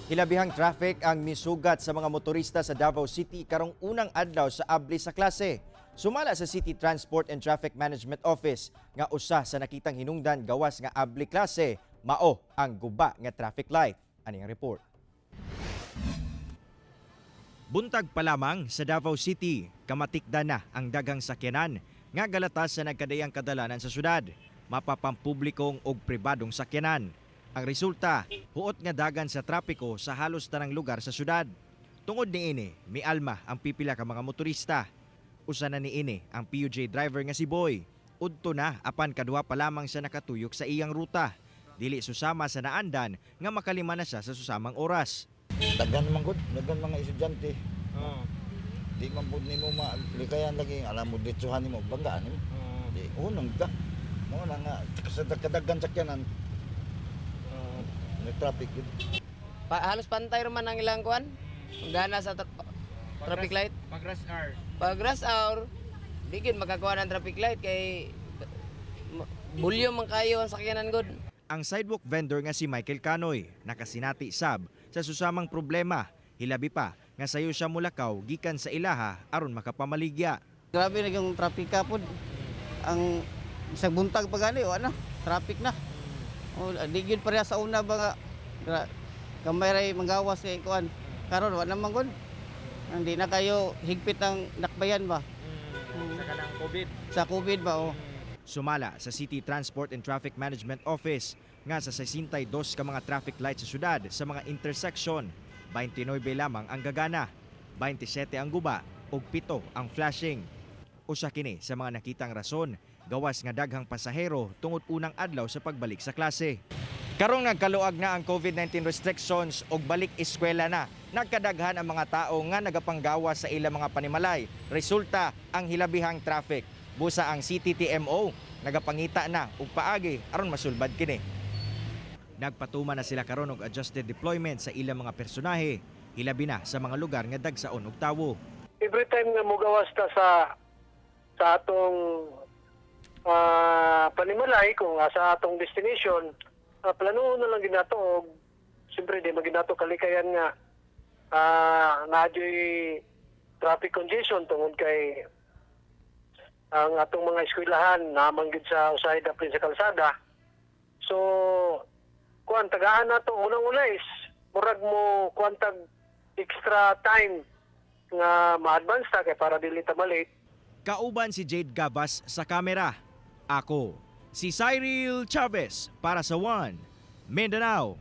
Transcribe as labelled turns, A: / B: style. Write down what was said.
A: Hilabihang traffic ang misugat sa mga motorista sa Davao City karong unang adlaw sa abli sa klase. Sumala sa City Transport and Traffic Management Office nga usa sa nakitang hinungdan gawas nga abli klase mao ang guba nga traffic light. Ani ang report. Buntag pa lamang sa Davao City, kamatikda na ang dagang sakyanan nga galatas sa nagkadayang kadalanan sa syudad, mapapampublikong og pribadong sakyanan. Ang resulta, huot nga dagan sa trapiko sa halos tanang lugar sa syudad. Tungod niini, mialma ang pipila ka mga motorista. Usa na niini ang PUJ driver nga si Boy. Udto na apan kaduha pa lamang siya nakatuyok sa iyang ruta. Dili susama sa naandan nga makalima na siya sa susamang oras.
B: Dagan man gud, dagan mga estudyante. Di man pud nimo malikayan lagi alam mo ditsuhan nimo banggaan nimo. Di unang ka. Mo na nga sa kadagan sakyanan. May traffic gud.
C: Halos pantay raman ang ilang kuan. Gana sa traffic light.
A: Pag rush hour.
C: Pag rush hour, di gid makakuha ng traffic light kay bulyo man kayo ang sakyanan gud.
A: Ang sidewalk vendor nga si Michael Canoy nakasinati sab sa susamang problema. Hilabi pa nga sayo siya mulakaw gikan sa ilaha aron makapamaligya.
D: Grabe na yung trapika po. Ang isang buntag pa gani o ano, traffic na. O, di yun pareha sa una ba nga kamay ray manggawas kay kuan. Karon wa naman kun. Hindi na kayo higpit ang nakbayan ba?
A: Sa kanang COVID.
D: Sa COVID ba o?
A: Sumala sa City Transport and Traffic Management Office nga sa 62 ka mga traffic lights sa syudad sa mga intersection. 29 lamang ang gagana, 27 ang guba ug 7 ang flashing. Usa kini sa mga nakitang rason gawas nga daghang pasahero tungod unang adlaw sa pagbalik sa klase. Karong nagkaluag na ang COVID-19 restrictions ug balik eskwela na, nagkadaghan ang mga tao nga nagapanggawas sa ilang mga panimalay. Resulta ang hilabihang traffic. Busa ang CTTMO, nagapangita na ug paagi aron masulbad kini. Nagpatuman na sila karon og adjusted deployment sa ilang mga personahe, hilabi na sa mga lugar nga dagsaon og tawo.
E: Every time nga mogawas ta sa atong panimalay kung sa atong destination, plano na lang ginato og siyempre di maginato kalikayan nga nadyoy traffic congestion tungod kay ang atong mga eskwelahan namanggid sa usahay daplin sa kalsada. So kuan tagaan nato unang-una is murag mo kuantag extra time nga ma-advance ta kay para dili ta malate.
A: Kauban si Jade Gavas sa kamera. Ako, si Cyril Chavez para sa One Mindanao